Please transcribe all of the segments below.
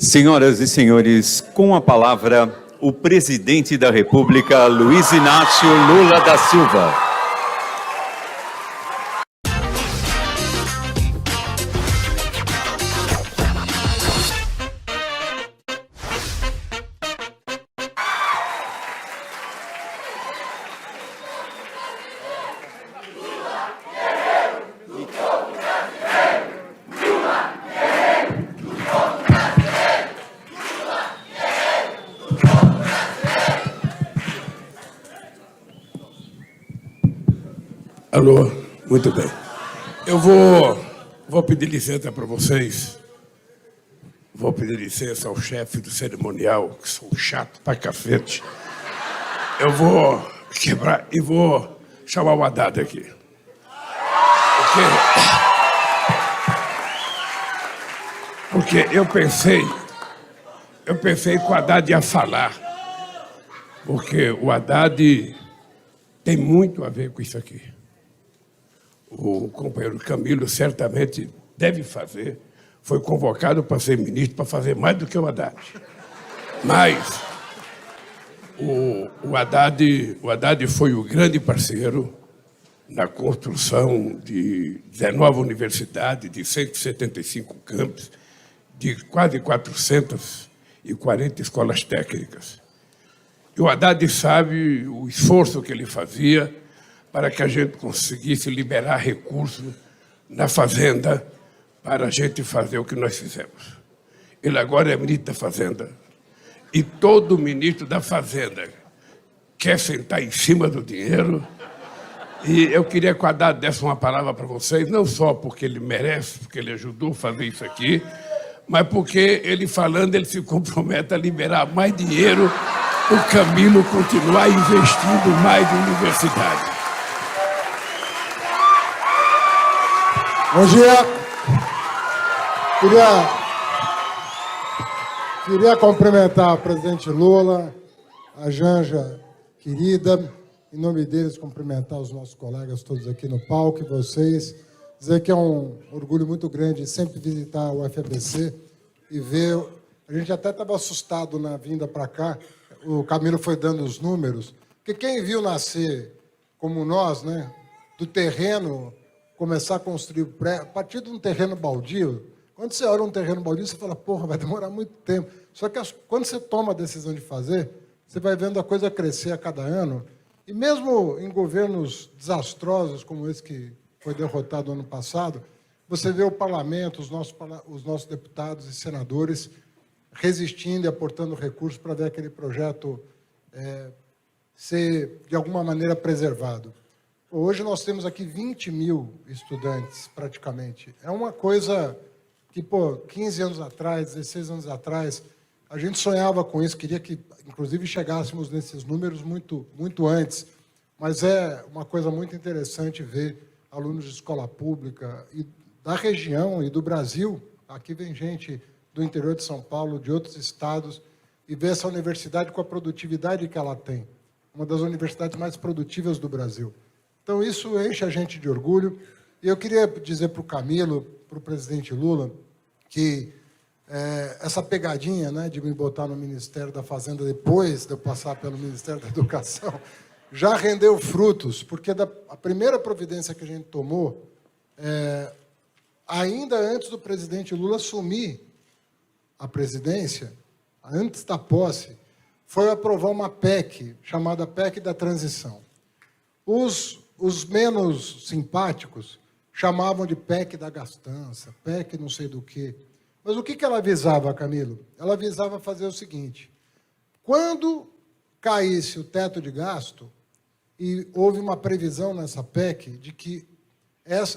Senhoras e senhores, com a palavra, o presidente da República, Luiz Inácio Lula da Silva. Alô, muito bem. Eu vou pedir licença para vocês. Vou pedir licença ao chefe do cerimonial, que são chato pra cacete. Eu vou quebrar e vou chamar o Haddad aqui. Porque eu pensei que o Haddad ia falar. Porque o Haddad tem muito a ver com isso aqui. O companheiro Camilo certamente deve fazer, foi convocado para ser ministro, para fazer mais do que o Haddad. Mas o Haddad foi o grande parceiro na construção de 19 universidades, de 175 campos, de quase 440 escolas técnicas. E o Haddad sabe o esforço que ele fazia para que a gente conseguisse liberar recursos na Fazenda para a gente fazer o que nós fizemos. Ele agora é ministro da Fazenda. E todo ministro da Fazenda quer sentar em cima do dinheiro. E eu queria que o Haddad desse uma palavra para vocês, não só porque ele merece, porque ele ajudou a fazer isso aqui, mas porque ele falando, ele se compromete a liberar mais dinheiro para o Camilo continuar investindo mais em universidade. Bom dia. Queria cumprimentar o presidente Lula, a Janja querida, em nome deles cumprimentar os nossos colegas todos aqui no palco e vocês, dizer que é um orgulho muito grande sempre visitar o UFABC e ver. A gente até estava assustado na vinda para cá, o Camilo foi dando os números, porque quem viu nascer como nós, né, do terreno, começar a construir a partir de um terreno baldio. Quando você olha um terreno baldio, você fala, porra, vai demorar muito tempo. Só que quando você toma a decisão de fazer, você vai vendo a coisa crescer a cada ano. E mesmo em governos desastrosos, como esse que foi derrotado ano passado, você vê o parlamento, os nossos deputados e senadores resistindo e aportando recursos para ver aquele projeto ser, de alguma maneira, preservado. Hoje nós temos aqui 20 mil estudantes, praticamente. É uma coisa que, 15 anos atrás, 16 anos atrás, a gente sonhava com isso, queria que, inclusive, chegássemos nesses números muito, muito antes. Mas é uma coisa muito interessante ver alunos de escola pública e da região e do Brasil. Aqui vem gente do interior de São Paulo, de outros estados, e ver essa universidade com a produtividade que ela tem. Uma das universidades mais produtivas do Brasil. Então, isso enche a gente de orgulho. E eu queria dizer para o Camilo, para o presidente Lula, que essa pegadinha, né, de me botar no Ministério da Fazenda depois de eu passar pelo Ministério da Educação, já rendeu frutos, porque a primeira providência que a gente tomou, ainda antes do presidente Lula assumir a presidência, antes da posse, foi aprovar uma PEC, chamada PEC da Transição. Os menos simpáticos chamavam de PEC da gastança, PEC não sei do quê. Mas o que ela visava, Camilo? Ela visava fazer o seguinte: quando caísse o teto de gasto, e houve uma previsão nessa PEC de que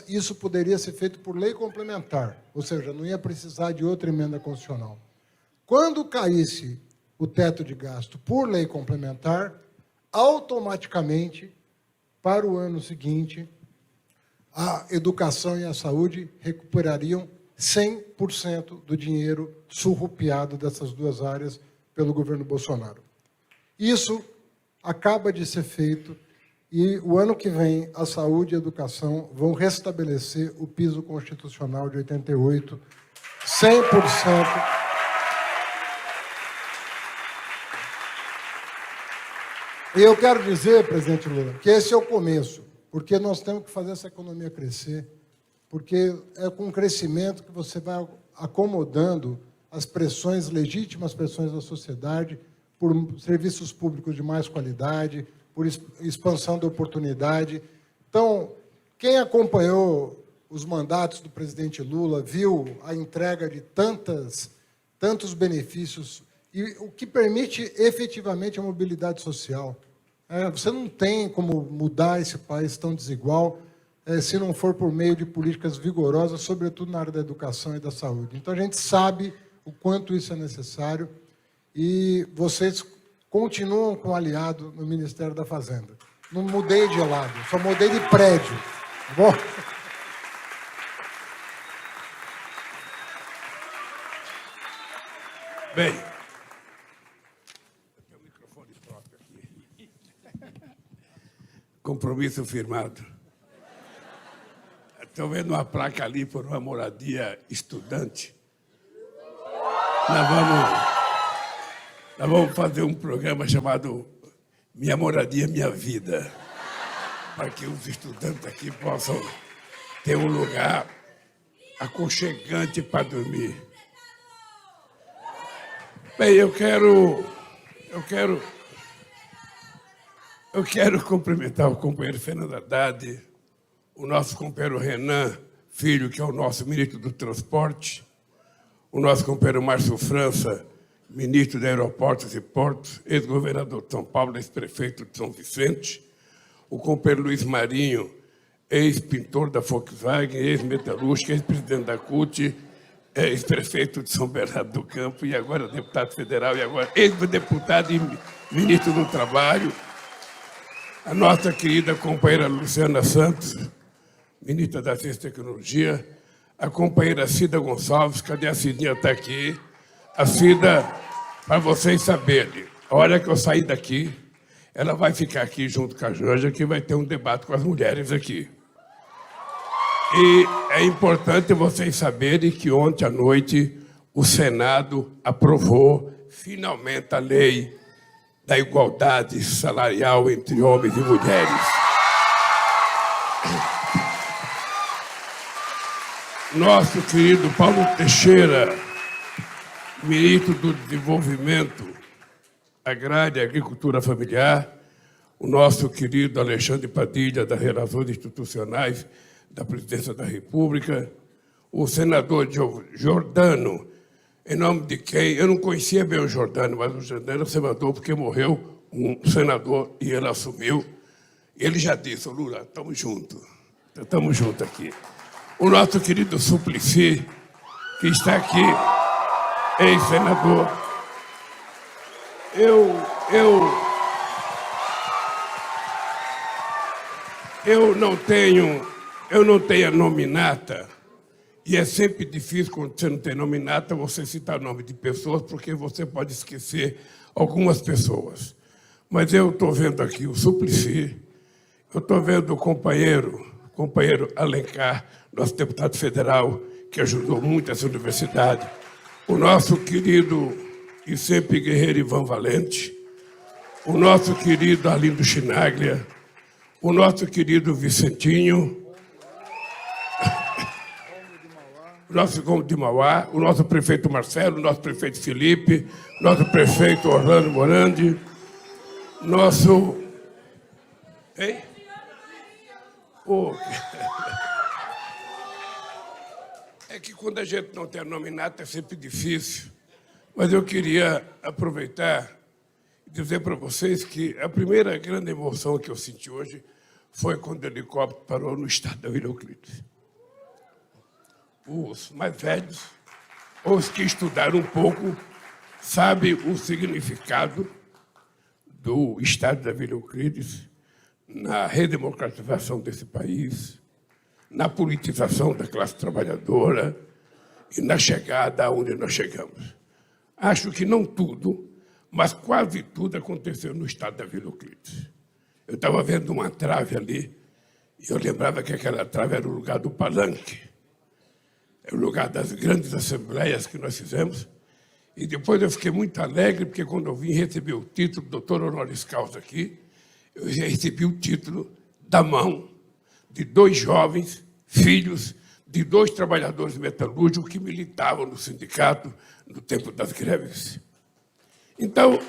isso poderia ser feito por lei complementar, ou seja, não ia precisar de outra emenda constitucional. Quando caísse o teto de gasto por lei complementar, automaticamente, para o ano seguinte, a educação e a saúde recuperariam 100% do dinheiro surrupiado dessas duas áreas pelo governo Bolsonaro. Isso acaba de ser feito e o ano que vem a saúde e a educação vão restabelecer o piso constitucional de 88, 100%. E eu quero dizer, presidente Lula, que esse é o começo, porque nós temos que fazer essa economia crescer, porque é com o crescimento que você vai acomodando as pressões, legítimas pressões da sociedade, por serviços públicos de mais qualidade, por expansão da oportunidade. Então, quem acompanhou os mandatos do presidente Lula viu a entrega de tantos benefícios, e o que permite efetivamente a mobilidade social. Você não tem como mudar esse país tão desigual se não for por meio de políticas vigorosas, sobretudo na área da educação e da saúde. Então, a gente sabe o quanto isso é necessário e vocês continuam com aliado no Ministério da Fazenda. Não mudei de lado, só mudei de prédio. Tá bom? Bem, tem o microfone próprio aqui. Compromisso firmado. Estou vendo uma placa ali por uma moradia estudante. Nós vamos fazer um programa chamado Minha Moradia, Minha Vida, para que os estudantes aqui possam ter um lugar aconchegante para dormir. Bem, eu quero cumprimentar o companheiro Fernando Haddad, o nosso companheiro Renan Filho, que é o nosso ministro do Transporte, o nosso companheiro Márcio França, ministro de Aeroportos e Portos, ex-governador de São Paulo, ex-prefeito de São Vicente, o companheiro Luiz Marinho, ex-pintor da Volkswagen, ex-metalúrgico, ex-presidente da CUT, ex-prefeito de São Bernardo do Campo, e agora deputado federal, e agora ex-deputado e ministro do Trabalho, a nossa querida companheira Luciana Santos, ministra da Ciência e Tecnologia, a companheira Cida Gonçalves, cadê a Cidinha? Está aqui. A Cida, para vocês saberem, a hora que eu sair daqui, ela vai ficar aqui junto com a Janja, que vai ter um debate com as mulheres aqui. E é importante vocês saberem que ontem à noite o Senado aprovou finalmente a lei da igualdade salarial entre homens e mulheres. Nosso querido Paulo Teixeira, ministro do Desenvolvimento Agrário e Agricultura Familiar, o nosso querido Alexandre Padilha, das Relações Institucionais da Presidência da República, o senador Jordano, em nome de quem eu não conhecia bem o Jordano, mas o Jordano é o senador porque morreu um senador e ele assumiu. E ele já disse: Lula, estamos juntos aqui. O nosso querido Suplicy, que está aqui, ex-senador. Eu não tenho a nominata, e é sempre difícil, quando você não tem nominata, você citar o nome de pessoas, porque você pode esquecer algumas pessoas. Mas eu estou vendo aqui o Suplicy, eu estou vendo o companheiro Alencar, nosso deputado federal, que ajudou muito essa universidade, o nosso querido e sempre guerreiro Ivan Valente, o nosso querido Arlindo Chinaglia, o nosso querido Vicentinho, o nosso Gomes de Mauá, o nosso prefeito Marcelo, o nosso prefeito Felipe, nosso prefeito Orlando Morandi, nosso... Hein? Oh. É que quando a gente não tem a nominata é sempre difícil, mas eu queria aproveitar e dizer para vocês que a primeira grande emoção que eu senti hoje foi quando o helicóptero parou no estado da Vila Euclides. Os mais velhos, ou os que estudaram um pouco, sabem o significado do estado da Vila Euclides na redemocratização desse país, na politização da classe trabalhadora e na chegada aonde nós chegamos. Acho que não tudo, mas quase tudo aconteceu no estado da Vila Euclides. Eu estava vendo uma trave ali e eu lembrava que aquela trave era o lugar do palanque, é o lugar das grandes assembleias que nós fizemos. E depois eu fiquei muito alegre, porque quando eu vim receber o título, doutor honoris causa aqui, eu recebi o título da mão de 2 jovens, filhos de 2 trabalhadores metalúrgicos que militavam no sindicato no tempo das greves. Então,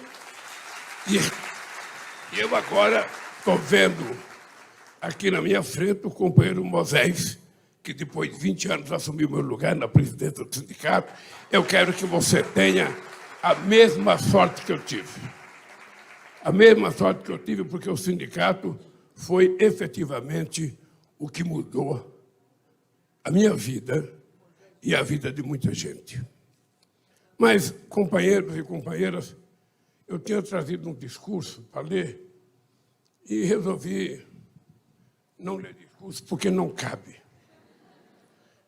eu agora estou vendo aqui na minha frente o companheiro Moisés, que depois de 20 anos assumiu meu lugar na presidência do sindicato. Eu quero que você tenha a mesma sorte que eu tive. A mesma sorte que eu tive, porque o sindicato foi efetivamente o que mudou a minha vida e a vida de muita gente. Mas, companheiros e companheiras, eu tinha trazido um discurso para ler e resolvi não ler discurso porque não cabe.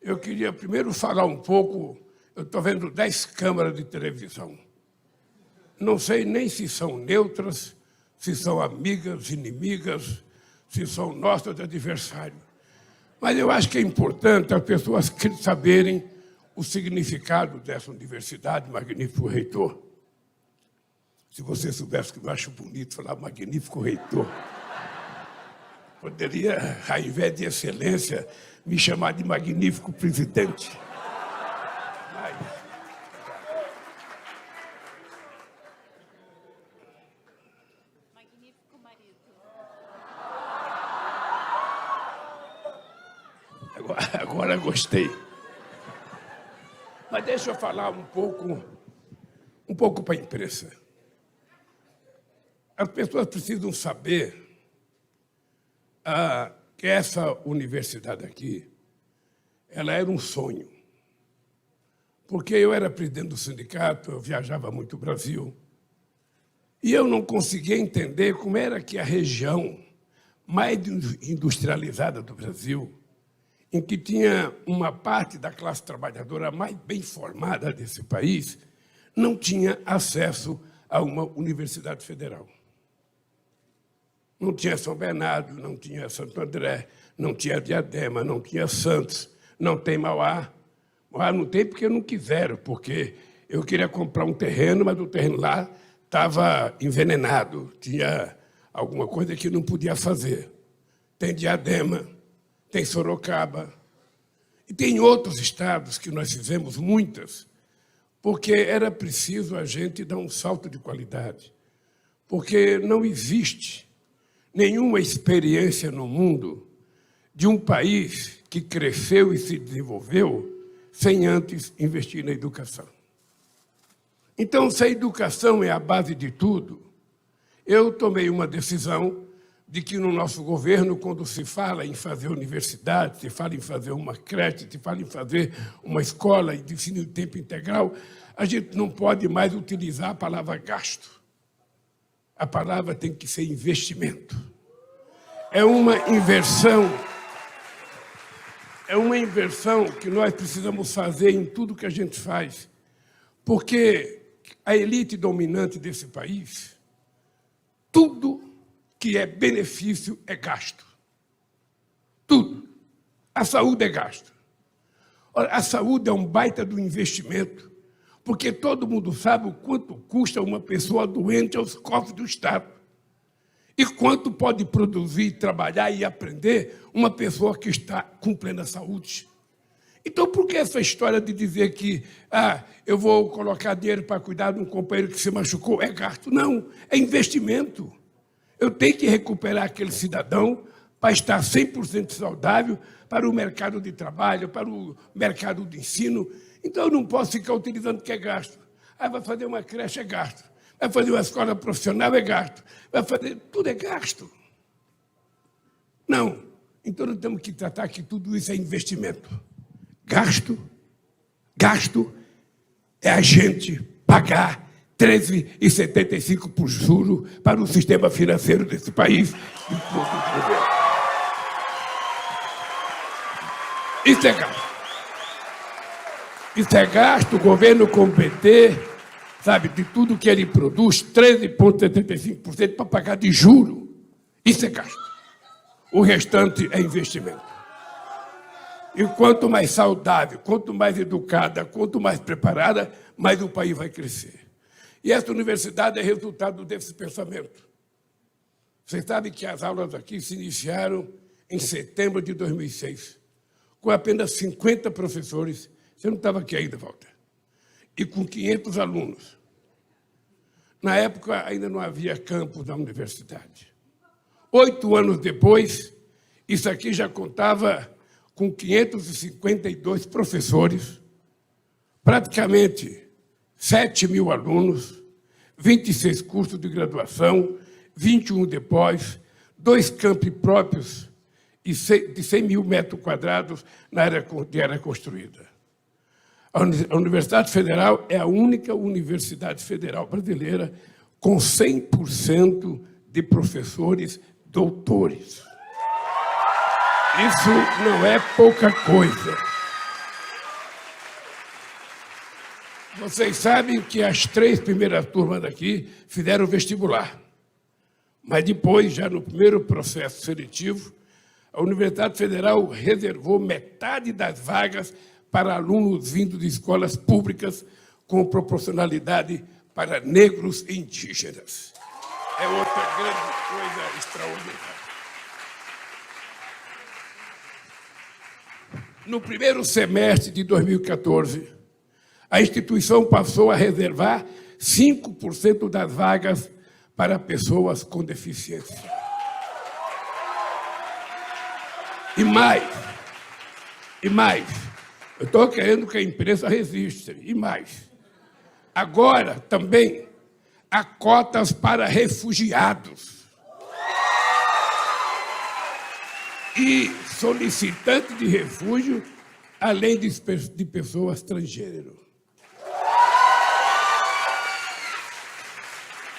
Eu queria primeiro falar um pouco. Eu estou vendo 10 câmaras de televisão. Não sei nem se são neutras, se são amigas, inimigas, se são nossas adversários. Mas eu acho que é importante as pessoas saberem o significado dessa universidade, magnífico reitor. Se você soubesse que eu acho bonito falar magnífico reitor, poderia, ao invés de excelência, me chamar de magnífico presidente. Magnífico marido. Agora gostei. Mas deixa eu falar um pouco para a imprensa. As pessoas precisam saber que essa universidade aqui, ela era um sonho. Porque eu era presidente do sindicato, eu viajava muito o Brasil, e eu não conseguia entender como era que a região mais industrializada do Brasil, em que tinha uma parte da classe trabalhadora mais bem formada desse país, não tinha acesso a uma universidade federal. Não tinha São Bernardo, não tinha Santo André, não tinha Diadema, não tinha Santos, não tem Mauá. Mauá não tem porque não quiseram, porque eu queria comprar um terreno, mas o terreno lá estava envenenado, tinha alguma coisa que não podia fazer. Tem Diadema, tem Sorocaba, e tem outros estados que nós fizemos muitas, porque era preciso a gente dar um salto de qualidade, porque não existe nenhuma experiência no mundo de um país que cresceu e se desenvolveu sem antes investir na educação. Então, se a educação é a base de tudo, eu tomei uma decisão de que no nosso governo, quando se fala em fazer universidade, se fala em fazer uma creche, se fala em fazer uma escola de ensino de tempo integral, a gente não pode mais utilizar a palavra gasto. A palavra tem que ser investimento. É uma inversão que nós precisamos fazer em tudo que a gente faz, porque a elite dominante desse país, tudo que é benefício é gasto. Tudo. A saúde é gasto. Ora, a saúde é um baita do investimento, porque todo mundo sabe o quanto custa uma pessoa doente aos cofres do Estado. E quanto pode produzir, trabalhar e aprender uma pessoa que está com plena saúde. Então, por que essa história de dizer que eu vou colocar dinheiro para cuidar de um companheiro que se machucou? É gasto. Não, é investimento. Eu tenho que recuperar aquele cidadão para estar 100% saudável para o mercado de trabalho, para o mercado de ensino. Então, eu não posso ficar utilizando que é gasto. Vai fazer uma creche, é gasto. Vai fazer uma escola profissional, é gasto. Vai fazer... Tudo é gasto. Não. Então, nós temos que tratar que tudo isso é investimento. Gasto é a gente pagar 13,75 por juro para o sistema financeiro desse país. Isso é gasto. Isso é gasto, o governo com PT, sabe, de tudo que ele produz, 13,75% para pagar de juro. Isso é gasto. O restante é investimento. E quanto mais saudável, quanto mais educada, quanto mais preparada, mais o país vai crescer. E essa universidade é resultado desse pensamento. Vocês sabem que as aulas aqui se iniciaram em setembro de 2006, com apenas 50 professores. Você não estava aqui ainda, Walter. E com 500 alunos. Na época, ainda não havia campus na universidade. 8 anos depois, isso aqui já contava com 552 professores, praticamente 7.000 alunos, 26 cursos de graduação, 21 de pós, 2 campi próprios e de 100.000 metros quadrados na área de área construída. A Universidade Federal é a única universidade federal brasileira com 100% de professores doutores. Isso não é pouca coisa. Vocês sabem que as 3 primeiras turmas daqui fizeram vestibular. Mas depois, já no primeiro processo seletivo, a Universidade Federal reservou metade das vagas para alunos vindos de escolas públicas com proporcionalidade para negros e indígenas. É outra grande coisa extraordinária. No primeiro semestre de 2014, a instituição passou a reservar 5% das vagas para pessoas com deficiência. E mais, eu estou querendo que a imprensa resista, e mais. Agora, também, há cotas para refugiados e solicitantes de refúgio, além de pessoas transgênero.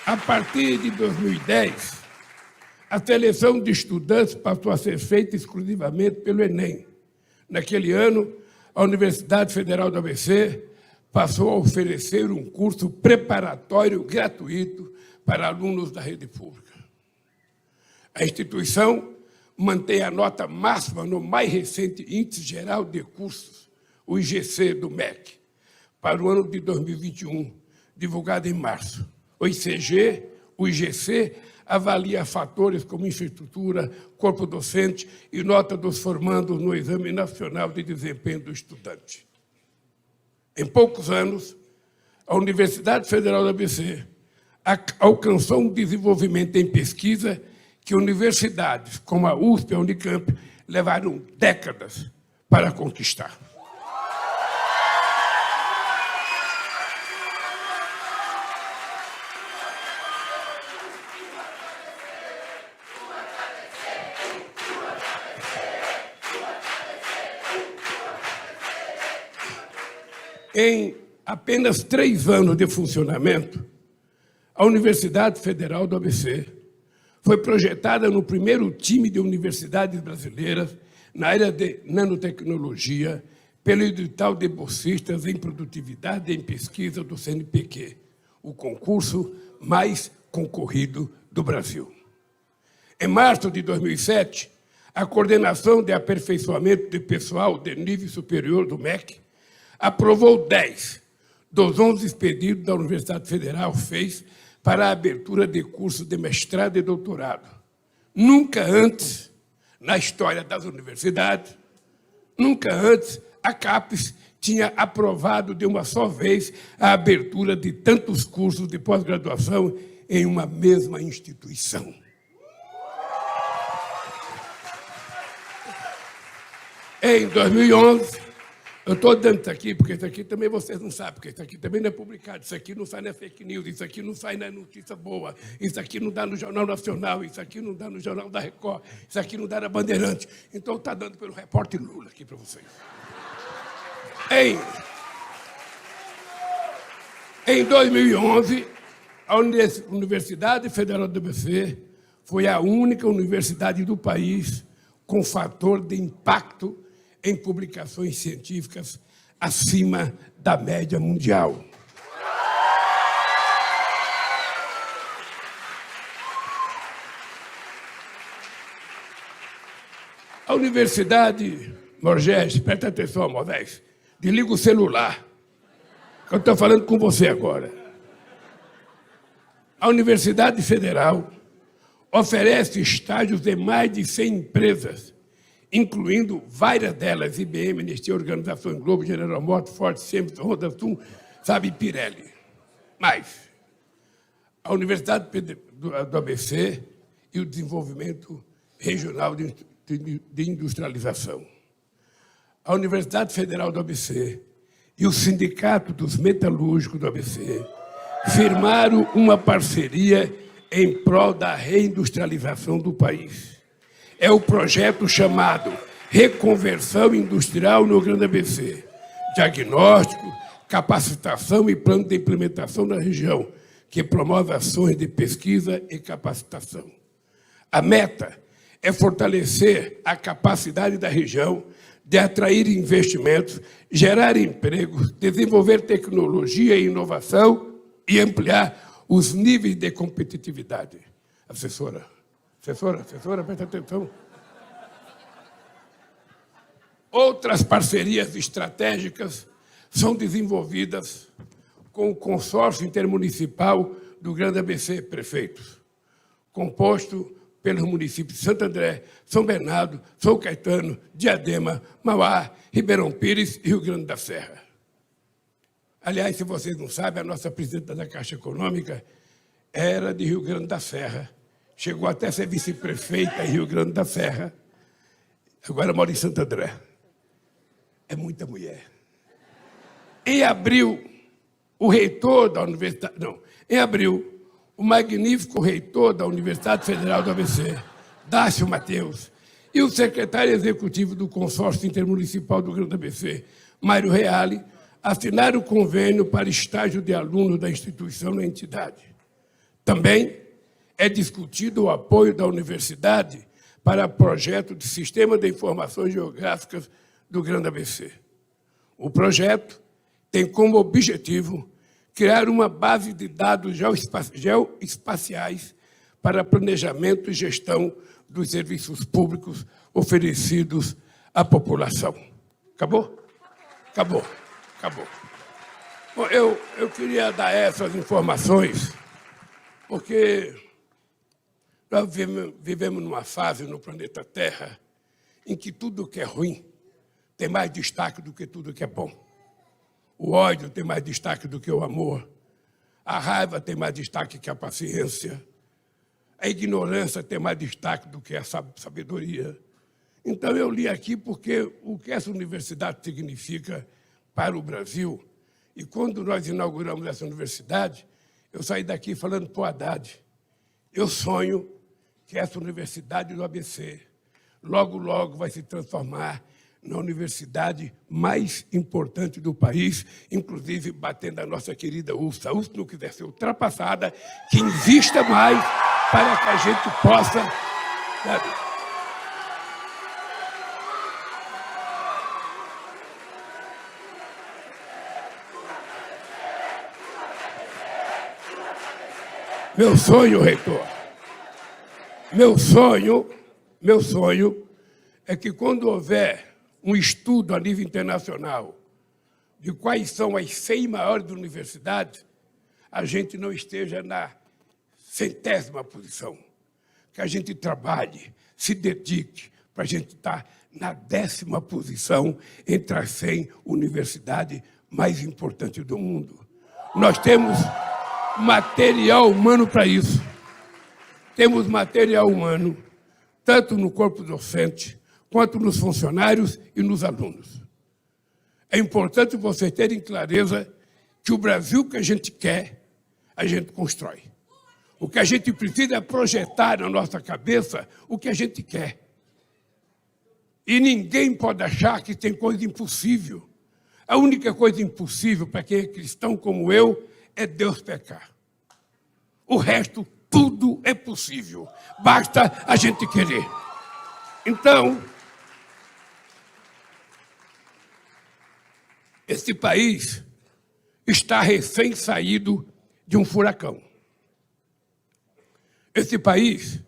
A partir de 2010, a seleção de estudantes passou a ser feita exclusivamente pelo Enem. Naquele ano, a Universidade Federal do ABC passou a oferecer um curso preparatório gratuito para alunos da rede pública. A instituição mantém a nota máxima no mais recente Índice Geral de Cursos, o IGC do MEC, para o ano de 2021, divulgado em março. O IGC, avalia fatores como infraestrutura, corpo docente e nota dos formandos no Exame Nacional de Desempenho do Estudante. Em poucos anos, a Universidade Federal do ABC alcançou um desenvolvimento em pesquisa que universidades como a USP e a Unicamp levaram décadas para conquistar. Em apenas 3 anos de funcionamento, a Universidade Federal do ABC foi projetada no primeiro time de universidades brasileiras na área de nanotecnologia pelo edital de bolsistas em produtividade e em pesquisa do CNPq, o concurso mais concorrido do Brasil. Em março de 2007, a Coordenação de Aperfeiçoamento de Pessoal de Nível Superior do MEC aprovou 10 dos 11 pedidos da Universidade Federal fez para a abertura de cursos de mestrado e doutorado. Nunca antes, na história das universidades, nunca antes a CAPES tinha aprovado de uma só vez a abertura de tantos cursos de pós-graduação em uma mesma instituição. Em 2011, eu estou dando isso aqui, porque isso aqui também vocês não sabem, porque isso aqui também não é publicado, isso aqui não sai na fake news, isso aqui não sai na notícia boa, isso aqui não dá no Jornal Nacional, isso aqui não dá no Jornal da Record, isso aqui não dá na Bandeirante. Então, está dando pelo repórter Lula aqui para vocês. Em 2011, a Universidade Federal do ABC foi a única universidade do país com fator de impacto em publicações científicas acima da média mundial. A Universidade Morgés, presta atenção, Moisés, desliga o celular, que eu estou falando com você agora. A Universidade Federal oferece estágios em mais de 100 empresas, incluindo várias delas, IBM, Nestlé, Organização Globo, General Motors, Ford, Siemens, Honda, Tum, sabe, Pirelli. Mas a Universidade do ABC e o Desenvolvimento Regional de Industrialização. A Universidade Federal do ABC e o Sindicato dos Metalúrgicos do ABC firmaram uma parceria em prol da reindustrialização do país. É o projeto chamado Reconversão Industrial no Grande ABC. Diagnóstico, capacitação e plano de implementação na região, que promove ações de pesquisa e capacitação. A meta é fortalecer a capacidade da região de atrair investimentos, gerar empregos, desenvolver tecnologia e inovação e ampliar os níveis de competitividade. Assessora, presta atenção. Outras parcerias estratégicas são desenvolvidas com o Consórcio Intermunicipal do Grande ABC Prefeitos, composto pelos municípios de Santo André, São Bernardo, São Caetano, Diadema, Mauá, Ribeirão Pires e Rio Grande da Serra. Aliás, se vocês não sabem, a nossa presidenta da Caixa Econômica era de Rio Grande da Serra, chegou até a ser vice-prefeita em Rio Grande da Serra, agora mora em Santo André. É muita mulher. Em abril, o reitor da universidade... em abril, o magnífico reitor da Universidade Federal do ABC, Dácio Mateus, e o secretário executivo do Consórcio Intermunicipal do Grande ABC, Mário Reale, assinaram o convênio para estágio de alunos da instituição na entidade. Também é discutido o apoio da universidade para o projeto de Sistema de Informações Geográficas do Grande ABC. O projeto tem como objetivo criar uma base de dados geoespaciais para planejamento e gestão dos serviços públicos oferecidos à população. Acabou? Acabou. Bom, eu queria dar essas informações, porque nós vivemos numa fase no planeta Terra em que tudo que é ruim tem mais destaque do que tudo que é bom. O ódio tem mais destaque do que o amor. A raiva tem mais destaque que a paciência. A ignorância tem mais destaque do que a sabedoria. Então, eu li aqui porque o que essa universidade significa para o Brasil. E quando nós inauguramos essa universidade, eu saí daqui falando para o Haddad. Eu sonho que essa universidade do ABC logo, logo vai se transformar na universidade mais importante do país, inclusive batendo a nossa querida UFSS. A UFSS não quiser ser ultrapassada, que invista mais para que a gente possa... sabe? Meu sonho, reitor, meu sonho é que quando houver um estudo a nível internacional de quais são as 100 maiores universidades, a gente não esteja na 100ª posição. Que a gente trabalhe, se dedique para a gente estar na 10ª posição entre as 100 universidades mais importantes do mundo. Nós temos material humano para isso. Temos material humano, tanto no corpo docente, quanto nos funcionários e nos alunos. É importante vocês terem clareza que o Brasil que a gente quer, a gente constrói. O que a gente precisa é projetar na nossa cabeça o que a gente quer. E ninguém pode achar que tem coisa impossível. A única coisa impossível para quem é cristão como eu é Deus pecar. O resto, tudo é possível. Basta a gente querer. Então, esse país está recém-saído de um furacão. Esse país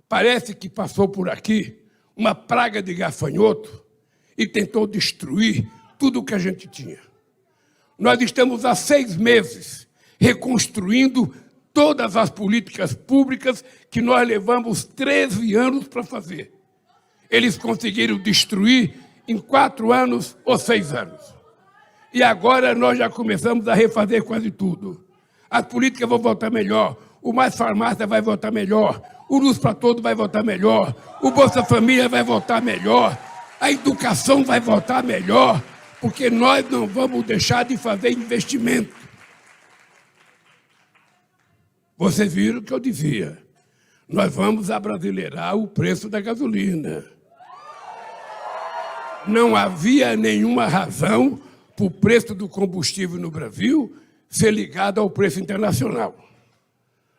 parece que passou por aqui uma praga de gafanhoto e tentou destruir tudo o que a gente tinha. Nós estamos há 6 meses reconstruindo todas as políticas públicas que nós levamos 13 anos para fazer. Eles conseguiram destruir em 4 anos ou 6 anos. E agora nós já começamos a refazer quase tudo. As políticas vão voltar melhor, o Mais Farmácia vai voltar melhor, o Luz para Todos vai voltar melhor, o Bolsa Família vai voltar melhor, a educação vai voltar melhor, porque nós não vamos deixar de fazer investimento. Vocês viram o que eu dizia. Nós vamos abrasileirar o preço da gasolina. Não havia nenhuma razão para o preço do combustível no Brasil ser ligado ao preço internacional.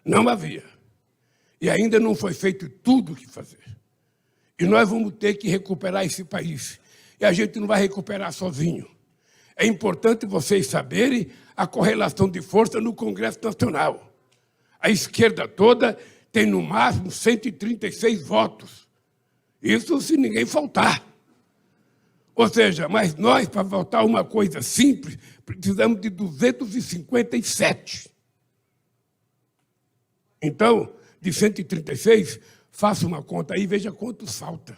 Não havia. E ainda não foi feito tudo o que fazer. E nós vamos ter que recuperar esse país. E a gente não vai recuperar sozinho. É importante vocês saberem a correlação de força no Congresso Nacional. A esquerda toda tem, no máximo, 136 votos. Isso se ninguém faltar. Ou seja, mas nós, para votar uma coisa simples, precisamos de 257. Então, de 136, faça uma conta aí e veja quantos falta.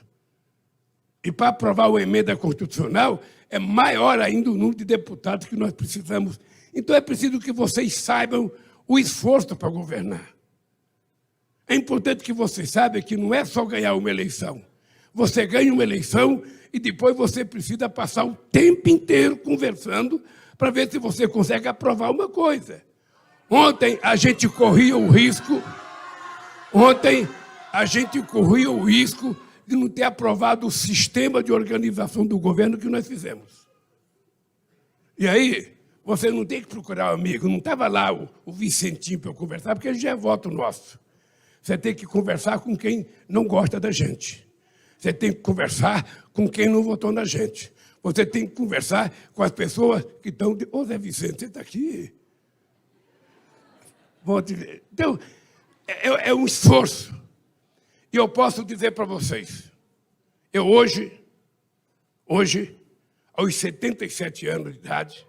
E para aprovar uma emenda constitucional, é maior ainda o número de deputados que nós precisamos. Então, é preciso que vocês saibam o esforço para governar. É importante que vocês saibam que não é só ganhar uma eleição. Você ganha uma eleição e depois você precisa passar o tempo inteiro conversando para ver se você consegue aprovar uma coisa. Ontem a gente corria o risco de não ter aprovado o sistema de organização do governo que nós fizemos. E aí, você não tem que procurar um amigo, não estava lá o Vicentinho para eu conversar, porque ele já é voto nosso. Você tem que conversar com quem não gosta da gente. Você tem que conversar com quem não votou na gente. Você tem que conversar com as pessoas que estão... Ô, Zé Vicente, você está aqui. Então, é um esforço. E eu posso dizer para vocês, eu hoje, aos 77 anos de idade,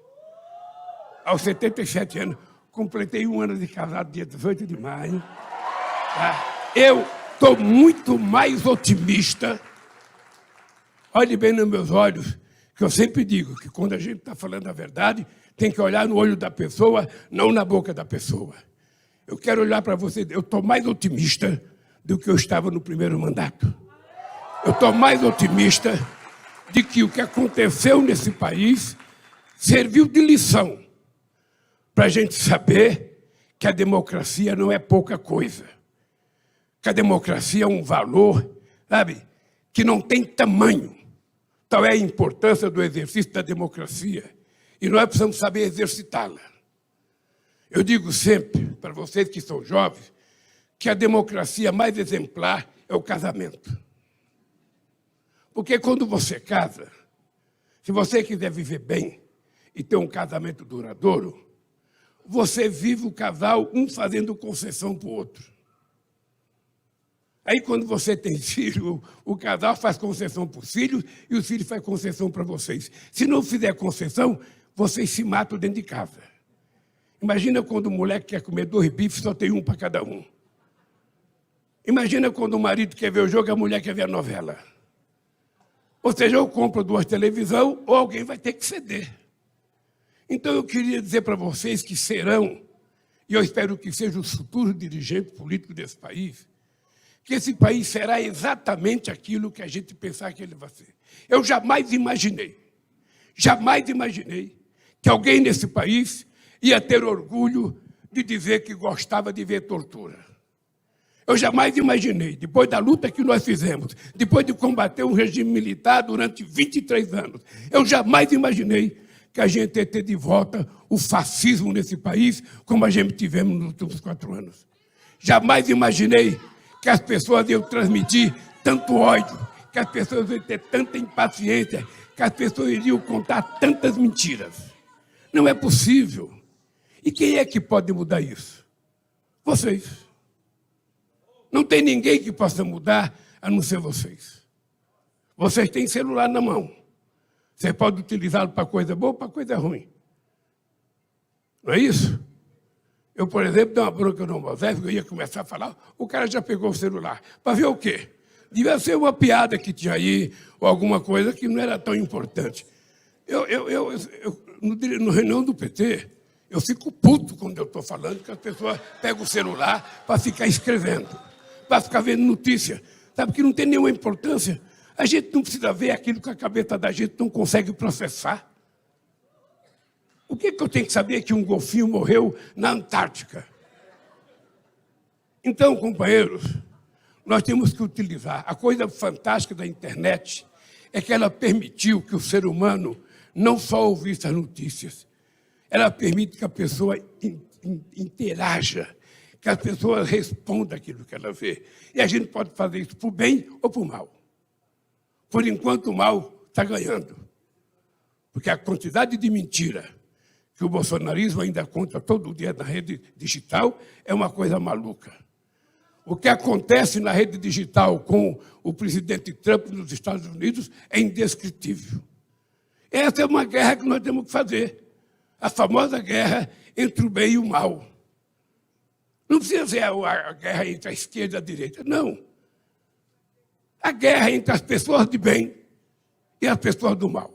completei 1 ano de casado, dia 18 de maio. Tá? Eu estou muito mais otimista. Olhe bem nos meus olhos, que eu sempre digo que quando a gente está falando a verdade, tem que olhar no olho da pessoa, não na boca da pessoa. Eu quero olhar para você, eu estou mais otimista do que eu estava no primeiro mandato. Eu estou mais otimista de que o que aconteceu nesse país serviu de lição para a gente saber que a democracia não é pouca coisa. Que a democracia é um valor, sabe, que não tem tamanho. Tal é a importância do exercício da democracia. E nós precisamos saber exercitá-la. Eu digo sempre, para vocês que são jovens, que a democracia mais exemplar é o casamento. Porque quando você casa, se você quiser viver bem e ter um casamento duradouro, você vive o casal, um fazendo concessão para o outro. Aí, quando você tem filho, o casal faz concessão para os filhos e os filhos fazem concessão para vocês. Se não fizer concessão, vocês se matam dentro de casa. Imagina quando o moleque quer comer 2 bifes, só tem um para cada um. Imagina quando o marido quer ver o jogo e a mulher quer ver a novela. Ou seja, ou compra 2 televisões ou alguém vai ter que ceder. Então, eu queria dizer para vocês que serão, e eu espero que sejam os futuros dirigentes políticos desse país, que esse país será exatamente aquilo que a gente pensar que ele vai ser. Eu jamais imaginei que alguém nesse país ia ter orgulho de dizer que gostava de ver tortura. Eu jamais imaginei, depois da luta que nós fizemos, depois de combater um regime militar durante 23 anos, eu jamais imaginei que a gente ia ter de volta o fascismo nesse país, como a gente tivemos nos últimos 4 anos. Jamais imaginei que as pessoas iam transmitir tanto ódio, que as pessoas iam ter tanta impaciência, que as pessoas iriam contar tantas mentiras. Não é possível. E quem é que pode mudar isso? Vocês. Não tem ninguém que possa mudar, a não ser vocês. Vocês têm celular na mão. Você pode utilizá-lo para coisa boa ou para coisa ruim. Não é isso? Eu, por exemplo, dei uma bronca no Moisés, eu ia começar a falar, o cara já pegou o celular. Para ver o quê? Devia ser uma piada que tinha aí, ou alguma coisa que não era tão importante. No reunião do PT, eu fico puto quando eu estou falando que as pessoas pegam o celular para ficar escrevendo, para ficar vendo notícia, sabe, que não tem nenhuma importância. A gente não precisa ver aquilo que a cabeça da gente não consegue processar. O que eu tenho que saber que um golfinho morreu na Antártica? Então, companheiros, nós temos que utilizar. A coisa fantástica da internet é que ela permitiu que o ser humano não só ouvisse as notícias, ela permite que a pessoa interaja, que as pessoas respondam aquilo que ela vê. E a gente pode fazer isso por bem ou por mal. Por enquanto, o mal está ganhando. Porque a quantidade de mentira que o bolsonarismo ainda conta todo dia na rede digital é uma coisa maluca. O que acontece na rede digital com o presidente Trump nos Estados Unidos é indescritível. Essa é uma guerra que nós temos que fazer. A famosa guerra entre o bem e o mal. Não precisa ser a guerra entre a esquerda e a direita, não. A guerra entre as pessoas de bem e as pessoas do mal.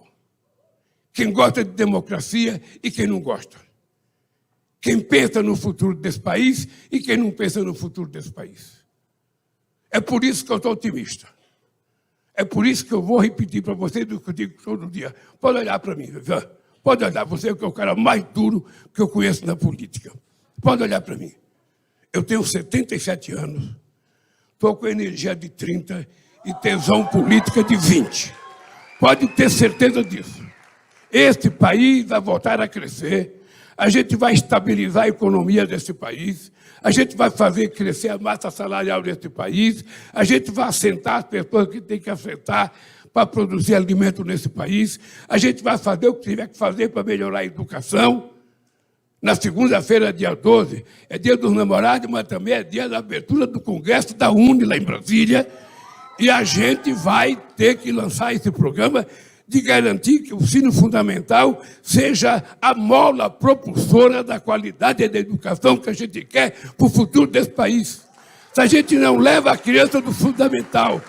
Quem gosta de democracia e quem não gosta. Quem pensa no futuro desse país e quem não pensa no futuro desse país. É por isso que eu estou otimista. É por isso que eu vou repetir para vocês o que eu digo todo dia. Pode olhar para mim, Vivian. Pode olhar. Você é o cara mais duro que eu conheço na política. Pode olhar para mim. Eu tenho 77 anos. Estou com energia de 30 e tesão política de 20. Pode ter certeza disso. Este país vai voltar a crescer, a gente vai estabilizar a economia desse país, a gente vai fazer crescer a massa salarial desse país, a gente vai assentar as pessoas que tem que assentar para produzir alimento nesse país, a gente vai fazer o que tiver que fazer para melhorar a educação. Na segunda-feira, dia 12, é dia dos namorados, mas também é dia da abertura do Congresso da UNE, lá em Brasília, e a gente vai ter que lançar esse programa de garantir que o ensino fundamental seja a mola propulsora da qualidade da educação que a gente quer para o futuro desse país. Se a gente não leva a criança do fundamental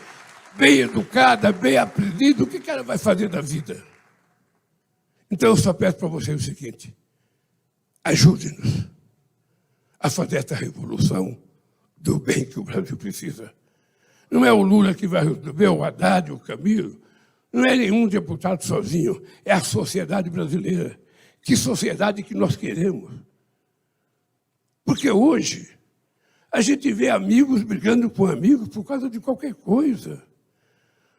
bem educada, bem aprendida, o que ela vai fazer da vida? Então, eu só peço para vocês o seguinte: ajude-nos a fazer essa revolução do bem que o Brasil precisa. Não é o Lula que vai resolver, o Haddad, o Camilo. Não é nenhum deputado sozinho, é a sociedade brasileira. Que sociedade que nós queremos? Porque hoje a gente vê amigos brigando com amigos por causa de qualquer coisa.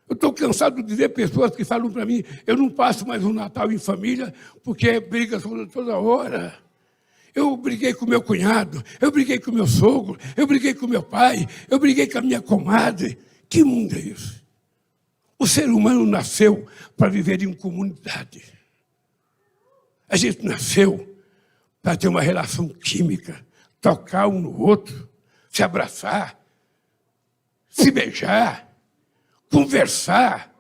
Eu estou cansado de ver pessoas que falam para mim: eu não passo mais um Natal em família porque é briga toda hora. Eu briguei com meu cunhado, eu briguei com meu sogro, eu briguei com meu pai, eu briguei com a minha comadre. Que mundo é isso? O ser humano nasceu para viver em comunidade. A gente nasceu para ter uma relação química, tocar um no outro, se abraçar, se beijar, conversar.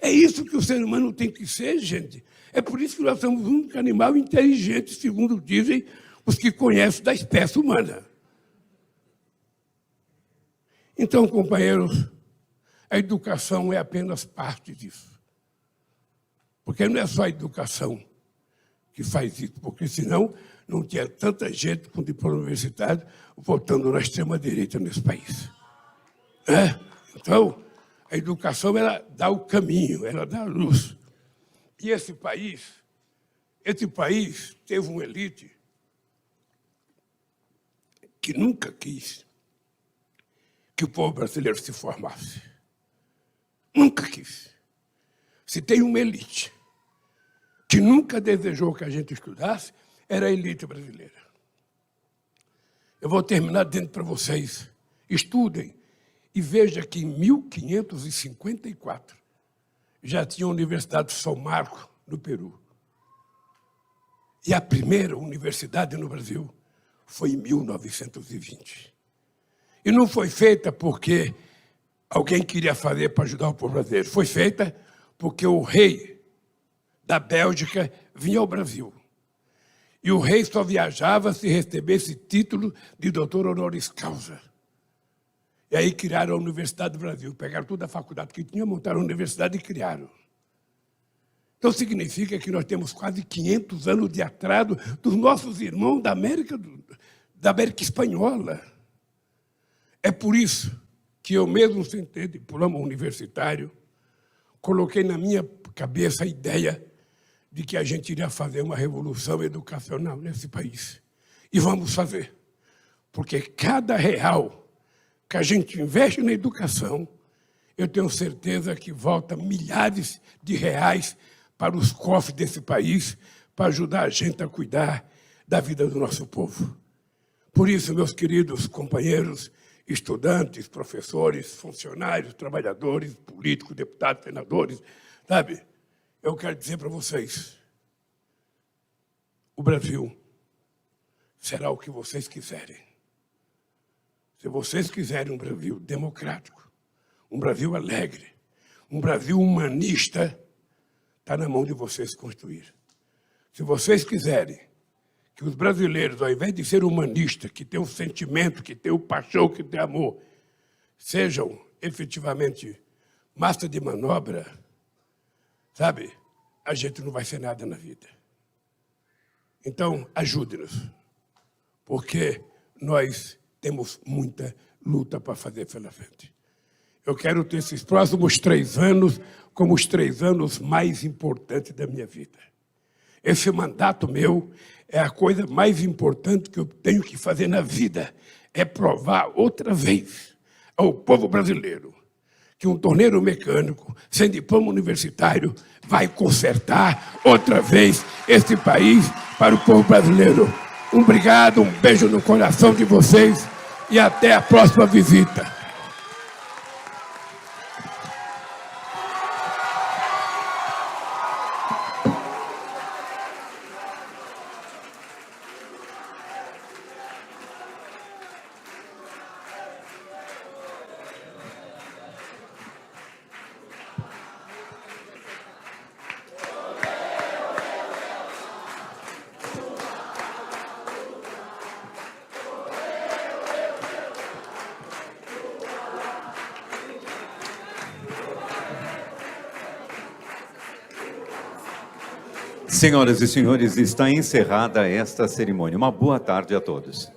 É isso que o ser humano tem que ser, gente. É por isso que nós somos um único animal inteligente, segundo dizem os que conhecem da espécie humana. Então, companheiros, a educação é apenas parte disso. Porque não é só a educação que faz isso, porque senão não tinha tanta gente com diploma universitário votando na extrema-direita nesse país. Então, a educação, ela dá o caminho, ela dá a luz. E esse país teve uma elite que nunca quis que o povo brasileiro se formasse. Nunca quis. Se tem uma elite que nunca desejou que a gente estudasse, era a elite brasileira. Eu vou terminar dizendo para vocês: estudem e veja que em 1554 já tinha a Universidade de São Marcos, no Peru. E a primeira universidade no Brasil foi em 1920. E não foi feita porque alguém queria fazer para ajudar o povo brasileiro. Foi feita porque o rei da Bélgica vinha ao Brasil. E o rei só viajava se recebesse título de doutor honoris causa. E aí criaram a Universidade do Brasil. Pegaram toda a faculdade que tinha, montaram a universidade e criaram. Então significa que nós temos quase 500 anos de atraso dos nossos irmãos da América Espanhola. É por isso que eu mesmo, sem ter diploma universitário, coloquei na minha cabeça a ideia de que a gente iria fazer uma revolução educacional nesse país. E vamos fazer. Porque cada real que a gente investe na educação, eu tenho certeza que volta milhares de reais para os cofres desse país, para ajudar a gente a cuidar da vida do nosso povo. Por isso, meus queridos companheiros, estudantes, professores, funcionários, trabalhadores, políticos, deputados, senadores, sabe? Eu quero dizer para vocês, o Brasil será o que vocês quiserem. Se vocês quiserem um Brasil democrático, um Brasil alegre, um Brasil humanista, está na mão de vocês construir. Se vocês quiserem que os brasileiros, ao invés de ser humanistas, que têm o sentimento, que têm o paixão, que têm amor, sejam efetivamente massa de manobra, sabe? A gente não vai ser nada na vida. Então, ajude-nos, porque nós temos muita luta para fazer pela frente. Eu quero ter esses próximos 3 anos como os 3 anos mais importantes da minha vida. Esse mandato meu é a coisa mais importante que eu tenho que fazer na vida, é provar outra vez ao povo brasileiro que um torneiro mecânico, sem diploma universitário, vai consertar outra vez esse país para o povo brasileiro. Obrigado, um beijo no coração de vocês e até a próxima visita. Senhoras e senhores, está encerrada esta cerimônia. Uma boa tarde a todos.